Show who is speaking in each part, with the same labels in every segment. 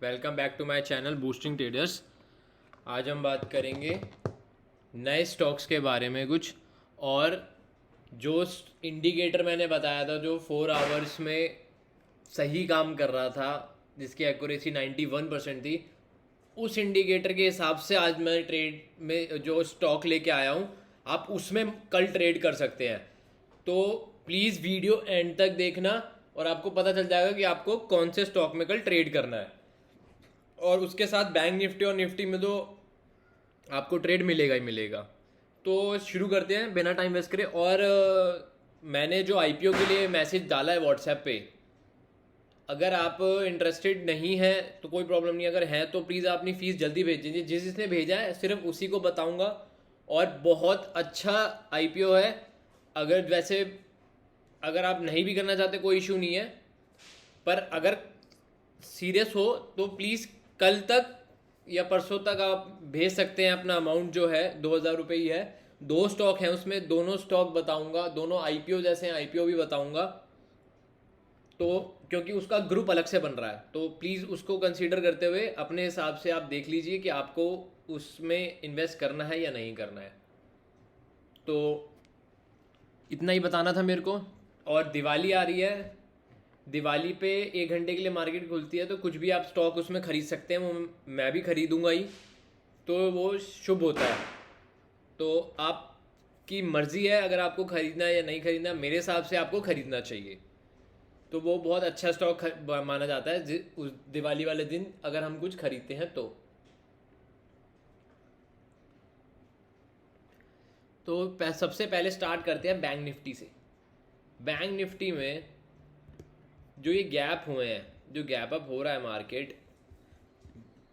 Speaker 1: Welcome back to my channel boosting traders. आज हम बात करेंगे नए स्टॉक्स के बारे में कुछ, और जो इंडिकेटर मैंने बताया था जो 4 आवर्स में सही काम कर रहा था, जिसकी एक्यूरेसी 91% थी, उस इंडिकेटर के हिसाब से आज मैं ट्रेड में जो स्टॉक लेके आया हूँ, आप उसमें कल ट्रेड कर सकते हैं। तो प्लीज़ वीडियो एंड तक देखना और आपको पता चल जाएगा कि आपको कौन से स्टॉक में कल ट्रेड करना है। और उसके साथ बैंक निफ्टी और निफ्टी में तो आपको ट्रेड मिलेगा ही मिलेगा। तो शुरू करते हैं बिना टाइम वेस्ट करे। और मैंने जो आईपीओ के लिए मैसेज डाला है व्हाट्सएप पे, अगर आप इंटरेस्टेड नहीं है तो कोई प्रॉब्लम नहीं, अगर हैं तो प्लीज़ आप अपनी फ़ीस जल्दी भेज दीजिए। जिसने भेजा है सिर्फ उसी को बताऊंगा। और बहुत अच्छा आईपीओ है। अगर आप नहीं भी करना चाहते कोई इशू नहीं है, पर अगर सीरियस हो तो प्लीज़ कल तक या परसों तक आप भेज सकते हैं। अपना अमाउंट जो है 2,000 रुपये ही है। 2 स्टॉक हैं उसमें, दोनों स्टॉक बताऊंगा, दोनों आईपीओ जैसे हैं, आईपीओ भी बताऊंगा। तो क्योंकि उसका ग्रुप अलग से बन रहा है, तो प्लीज़ उसको कंसीडर करते हुए अपने हिसाब से आप देख लीजिए कि आपको उसमें इन्वेस्ट करना है या नहीं करना है। तो इतना ही बताना था मेरे को। और दिवाली आ रही है, दिवाली पे 1 घंटे के लिए मार्केट खुलती है, तो कुछ भी आप स्टॉक उसमें ख़रीद सकते हैं। वो मैं भी ख़रीदूंगा ही, तो वो शुभ होता है। तो आपकी मर्ज़ी है अगर आपको ख़रीदना है या नहीं ख़रीदना। मेरे हिसाब से आपको ख़रीदना चाहिए। तो वो बहुत अच्छा स्टॉक माना जाता है उस दिवाली वाले दिन अगर हम कुछ खरीदते हैं तो सबसे पहले स्टार्ट करते हैं बैंक निफ्टी से। बैंक निफ्टी में जो ये गैप हुए हैं, जो गैप अप हो रहा है मार्केट,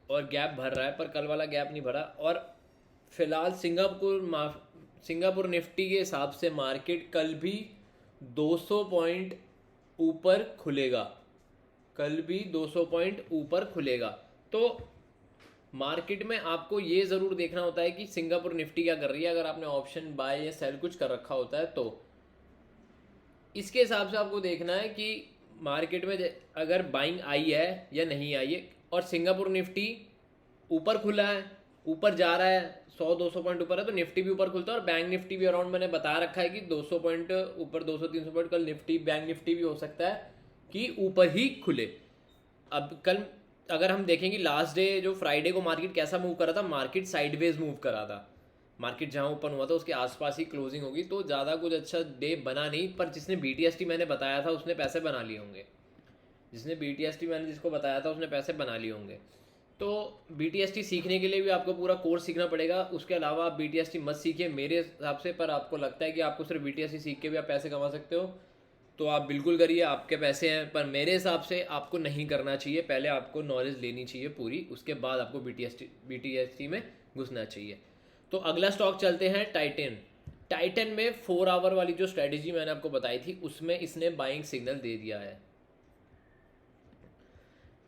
Speaker 1: और गैप भर रहा है, पर कल वाला गैप नहीं भरा। और फिलहाल सिंगापुर निफ्टी के हिसाब से मार्केट कल भी 200 पॉइंट ऊपर खुलेगा। कल भी 200 पॉइंट ऊपर खुलेगा। तो मार्केट में आपको ये ज़रूर देखना होता है कि सिंगापुर निफ्टी क्या कर रही है। अगर आपने ऑप्शन बाय या सेल कुछ कर रखा होता है तो इसके हिसाब से आपको देखना है कि मार्केट में अगर बाइंग आई है या नहीं आई है। और सिंगापुर निफ्टी ऊपर खुला है, ऊपर जा रहा है, 100-200 पॉइंट ऊपर है, तो निफ्टी भी ऊपर खुलता है। और बैंक निफ्टी भी अराउंड मैंने बता रखा है कि 200 पॉइंट ऊपर, 200-300 पॉइंट कल बैंक निफ्टी भी हो सकता है कि ऊपर ही खुले। अब कल अगर हम देखेंगे लास्ट डे जो फ्राइडे को मार्केट कैसा मूव कर रहा था, मार्केट साइडवेज मूव कर रहा था। मार्केट जहाँ ओपन हुआ था उसके आसपास ही क्लोजिंग होगी, तो ज़्यादा कुछ अच्छा डे बना नहीं। पर जिसने BTST मैंने बताया था उसने पैसे बना लिए होंगे। जिसको बताया था उसने पैसे बना लिए होंगे। तो BTST सीखने के लिए भी आपको पूरा कोर्स सीखना पड़ेगा। उसके अलावा आप BTST मत सीखिए मेरे हिसाब से। पर आपको लगता है कि आपको सिर्फ BTST सीख के भी आप पैसे कमा सकते हो, तो आप बिल्कुल करिए, आपके पैसे हैं। पर मेरे हिसाब से आपको नहीं करना चाहिए। पहले आपको नॉलेज लेनी चाहिए पूरी, उसके बाद आपको BTST में घुसना चाहिए। तो अगला स्टॉक चलते हैं टाइटन। टाइटन में 4 आवर वाली जो स्ट्रेटेजी मैंने आपको बताई थी उसमें इसने बाइंग सिग्नल दे दिया है।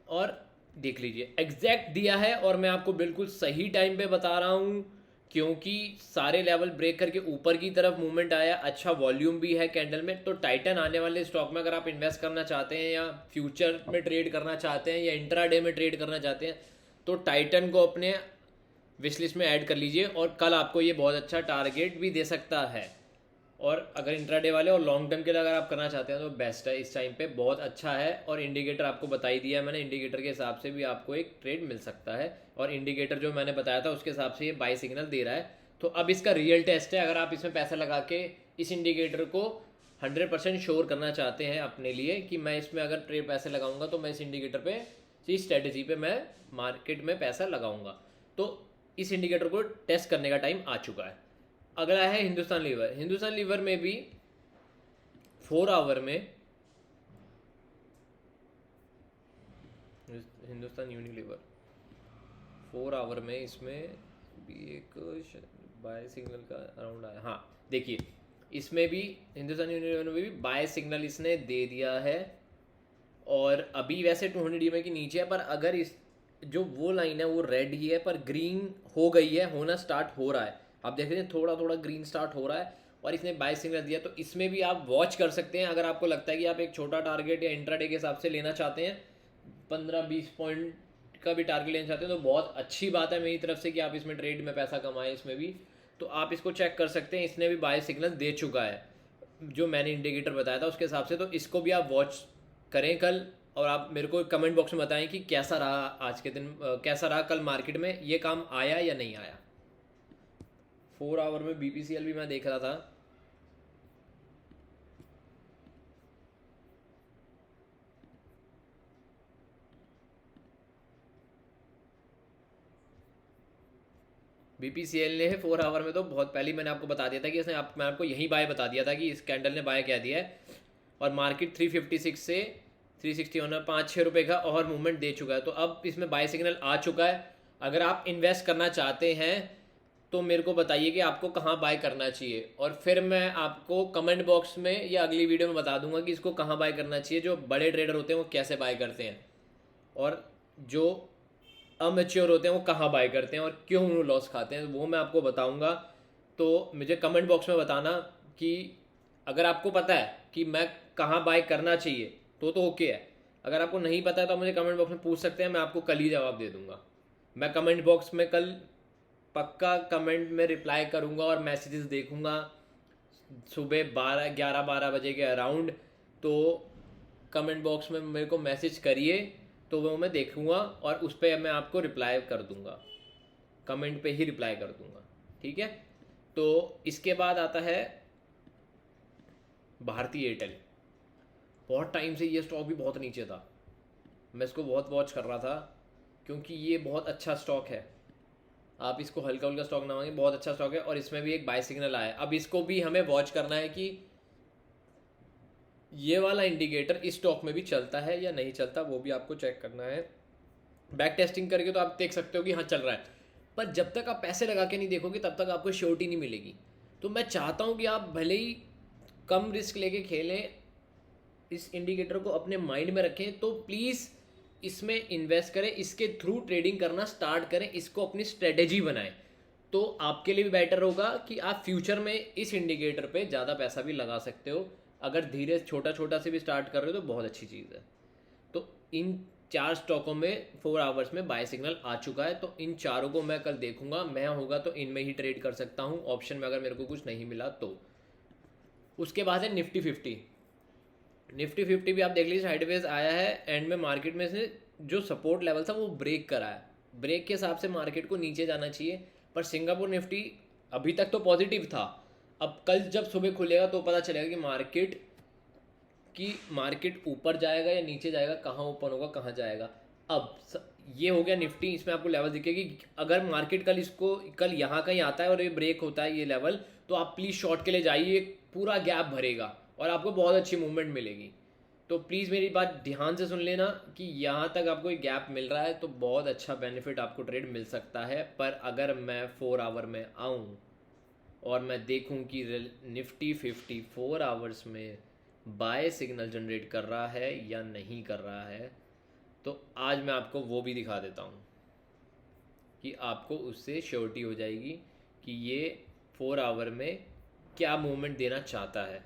Speaker 1: और देख लीजिए एग्जैक्ट दिया है, और मैं आपको बिल्कुल सही टाइम पे बता रहा हूँ, क्योंकि सारे लेवल ब्रेक करके ऊपर की तरफ मूवमेंट आया, अच्छा वॉल्यूम भी है कैंडल में। तो टाइटन आने वाले स्टॉक में अगर आप इन्वेस्ट करना चाहते हैं या फ्यूचर में ट्रेड करना चाहते हैं या इंट्राडे में ट्रेड करना चाहते हैं, तो टाइटन को अपने विश लिस्ट में ऐड कर लीजिए। और कल आपको ये बहुत अच्छा टारगेट भी दे सकता है। और अगर इंट्राडे वाले और लॉन्ग टर्म के लिए अगर आप करना चाहते हैं तो बेस्ट है, इस टाइम पे बहुत अच्छा है। और इंडिकेटर आपको बता ही दिया है मैंने, इंडिकेटर के हिसाब से भी आपको एक ट्रेड मिल सकता है। और इंडिकेटर जो मैंने बताया था उसके हिसाब से ये बाई सिग्नल दे रहा है। तो अब इसका रियल टेस्ट है। अगर आप इसमें पैसा लगा के इस इंडिकेटर को 100% श्योर करना चाहते हैं अपने लिए कि मैं इसमें अगर ट्रेड पैसे लगाऊंगा तो मैं इस इंडिकेटर पे, इस स्ट्रेटेजी पे मैं मार्केट में पैसा लगाऊंगा, तो इस इंडिकेटर को टेस्ट करने का टाइम आ चुका है। अगला है हिंदुस्तान लीवर। हिंदुस्तान लीवर में भी 4 आवर में, हिंदुस्तान यूनिलीवर 4 आवर में इसमें भी एक बाय सिग्नल का अराउंड आया। हाँ देखिए, इसमें भी हिंदुस्तान यूनिलीवर में भी बाय सिग्नल इसने दे दिया है। और अभी वैसे 200 DMA के नीचे है, पर अगर इस जो वो लाइन है वो रेड ही है, पर ग्रीन हो गई है, होना स्टार्ट हो रहा है। आप देख रहे हैं थोड़ा थोड़ा ग्रीन स्टार्ट हो रहा है, और इसने बाय सिग्नल दिया। तो इसमें भी आप वॉच कर सकते हैं अगर आपको लगता है कि आप एक छोटा टारगेट या इंट्राडे के हिसाब से लेना चाहते हैं। 15-20 पॉइंट का भी टारगेट लेना चाहते हैं तो बहुत अच्छी बात है मेरी तरफ से कि आप इसमें ट्रेड में पैसा कमाएं। इसमें भी तो आप इसको चेक कर सकते हैं, इसने भी बाय सिग्नल दे चुका है जो मैंने इंडिकेटर बताया था उसके हिसाब से। तो इसको भी आप वॉच करें कल, और आप मेरे को कमेंट बॉक्स में बताएं कि कैसा रहा आज के दिन, कैसा रहा कल मार्केट में, ये काम आया या नहीं आया। 4 आवर में BPCL भी मैं देख रहा था, BPCL ने 4 आवर में तो बहुत पहले मैंने आपको बता दिया था कि मैं आपको यही बाय बता दिया था कि इस कैंडल ने बाय क्या दिया है, और मार्केट 356 से 360 होना 5-6 रुपये का और मूवमेंट दे चुका है। तो अब इसमें बाय सिग्नल आ चुका है। अगर आप इन्वेस्ट करना चाहते हैं तो मेरे को बताइए कि आपको कहाँ बाय करना चाहिए, और फिर मैं आपको कमेंट बॉक्स में या अगली वीडियो में बता दूंगा कि इसको कहाँ बाय करना चाहिए। जो बड़े ट्रेडर होते हैं वो कैसे बाय करते हैं, और जो अमेच्योर होते हैं वो कहाँ बाय करते हैं और क्यों वो लॉस खाते हैं, वो मैं आपको बताऊंगा। तो मुझे कमेंट बॉक्स में बताना कि अगर आपको पता है कि मैं कहाँ बाय करना चाहिए तो ओके है। अगर आपको नहीं पता है तो आप मुझे कमेंट बॉक्स में पूछ सकते हैं, मैं आपको कल ही जवाब दे दूंगा। मैं कमेंट बॉक्स में कल पक्का कमेंट में रिप्लाई करूंगा और मैसेजेस देखूंगा सुबह 11-12 बजे के अराउंड। तो कमेंट बॉक्स में मेरे को मैसेज करिए तो वो मैं देखूंगा और उस पर मैं आपको रिप्लाई कर दूंगा, कमेंट पे ही रिप्लाई कर दूंगा, ठीक है। तो इसके बाद आता है भारती एयरटेल। बहुत टाइम से ये स्टॉक भी बहुत नीचे था, मैं इसको बहुत वॉच कर रहा था क्योंकि ये बहुत अच्छा स्टॉक है। आप इसको हल्का हल्का स्टॉक ना मांगे, बहुत अच्छा स्टॉक है और इसमें भी एक बाय सिग्नल आया है। अब इसको भी हमें वॉच करना है कि ये वाला इंडिकेटर इस स्टॉक में भी चलता है या नहीं चलता, वो भी आपको चेक करना है। बैक टेस्टिंग करके तो आप देख सकते हो कि हाँ चल रहा है, पर जब तक आप पैसे लगा के नहीं देखोगे तब तक आपको श्योरिटी नहीं मिलेगी। तो मैं चाहता हूँ कि आप भले ही कम रिस्क लेके खेलें, इस इंडिकेटर को अपने माइंड में रखें, तो प्लीज़ इसमें इन्वेस्ट करें, इसके थ्रू ट्रेडिंग करना स्टार्ट करें, इसको अपनी स्ट्रेटेजी बनाएं। तो आपके लिए भी बेटर होगा कि आप फ्यूचर में इस इंडिकेटर पे ज़्यादा पैसा भी लगा सकते हो। अगर धीरे छोटा छोटा से भी स्टार्ट कर रहे हो तो बहुत अच्छी चीज़ है। तो इन 4 स्टॉकों में 4 आवर्स में बाय सिग्नल आ चुका है, तो इन चारों को मैं कल देखूंगा। मैं होगा तो इनमें ही ट्रेड कर सकता हूँ ऑप्शन में, अगर मेरे को कुछ नहीं मिला तो। उसके बाद है निफ्टी 50। निफ्टी 50 भी आप देख लीजिए साइडवेज आया है, एंड में मार्केट में इसने जो सपोर्ट लेवल था वो ब्रेक करा है। ब्रेक के हिसाब से मार्केट को नीचे जाना चाहिए, पर सिंगापुर निफ्टी अभी तक तो पॉजिटिव था। अब कल जब सुबह खुलेगा तो पता चलेगा कि मार्केट ऊपर जाएगा या नीचे जाएगा, कहाँ ओपन होगा कहाँ जाएगा। अब ये हो गया निफ्टी, इसमें आपको लेवल दिखेगी। अगर मार्केट कल यहाँ कहीं आता है और ये ब्रेक होता है ये लेवल, तो आप प्लीज़ शॉर्ट के लिए जाइए, पूरा गैप भरेगा और आपको बहुत अच्छी मूवमेंट मिलेगी। तो प्लीज़ मेरी बात ध्यान से सुन लेना कि यहाँ तक आपको एक गैप मिल रहा है तो बहुत अच्छा बेनिफिट आपको ट्रेड मिल सकता है। पर अगर मैं 4 आवर में आऊँ और मैं देखूं कि निफ्टी 50 4 आवर्स में बाय सिग्नल जनरेट कर रहा है या नहीं कर रहा है, तो आज मैं आपको वो भी दिखा देता हूँ कि आपको उससे श्योरिटी हो जाएगी कि ये 4 आवर में क्या मूवमेंट देना चाहता है।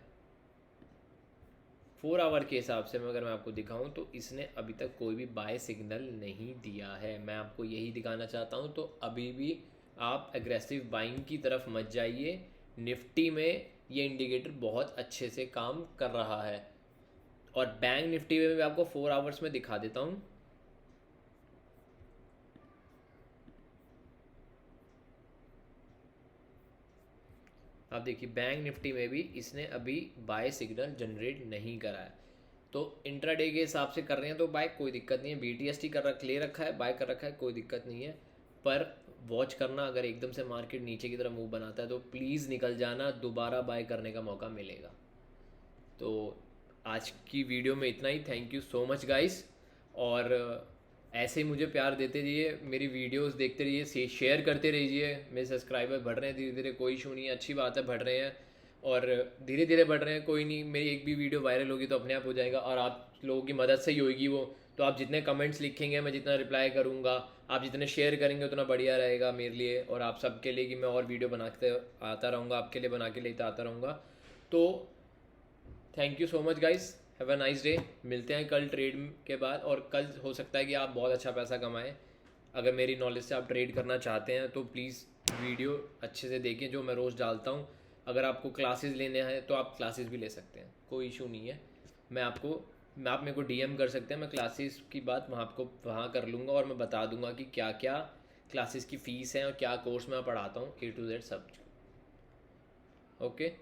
Speaker 1: 4 आवर के हिसाब से अगर मैं आपको दिखाऊं तो इसने अभी तक कोई भी बाय सिग्नल नहीं दिया है, मैं आपको यही दिखाना चाहता हूं। तो अभी भी आप एग्रेसिव बाइंग की तरफ मत जाइए। निफ्टी में ये इंडिकेटर बहुत अच्छे से काम कर रहा है, और बैंक निफ्टी में भी आपको 4 आवर्स में दिखा देता हूँ। आप देखिए बैंक निफ्टी में भी इसने अभी बाय सिग्नल जनरेट नहीं करा है। तो इंट्राडे के हिसाब से कर रहे हैं तो बाय कोई दिक्कत नहीं है, BTST ले रखा है, बाय कर रखा है, कोई दिक्कत नहीं है। पर वॉच करना, अगर एकदम से मार्केट नीचे की तरफ मूव बनाता है तो प्लीज़ निकल जाना, दोबारा बाय करने का मौका मिलेगा। तो आज की वीडियो में इतना ही। Thank you so much guys, और ऐसे ही मुझे प्यार देते रहिए, मेरी वीडियोस देखते रहिए, शेयर करते रहिए। मेरे सब्सक्राइबर बढ़ रहे हैं धीरे धीरे, कोई इशू नहीं है, अच्छी बात है, बढ़ रहे हैं और धीरे धीरे बढ़ रहे हैं। कोई नहीं, मेरी एक भी वीडियो वायरल होगी तो अपने आप हो जाएगा, और आप लोगों की मदद से ही होगी वो। तो आप जितने कमेंट्स लिखेंगे मैं जितना रिप्लाई करूँगा, आप जितने शेयर करेंगे उतना बढ़िया रहेगा मेरे लिए और आप सबके लिए, कि मैं और वीडियो बनाते आता रहूँगा, आपके लिए बना के लेते आता रहूँगा। तो thank you so much guys, have a nice day. मिलते हैं कल ट्रेड के बाद, और कल हो सकता है कि आप बहुत अच्छा पैसा कमाएं। अगर मेरी नॉलेज से आप ट्रेड करना चाहते हैं तो प्लीज़ वीडियो अच्छे से देखें जो मैं रोज़ डालता हूँ। अगर आपको क्लासेस लेने हैं तो आप क्लासेस भी ले सकते हैं, कोई इशू नहीं है। आप मेरे को डीएम कर सकते हैं, मैं क्लासेस की बात वहाँ कर लूँगा और मैं बता दूँगा कि क्या क्या क्लासेस की फ़ीस है और क्या कोर्स मैं पढ़ाता हूँ A to Z सब। ओके।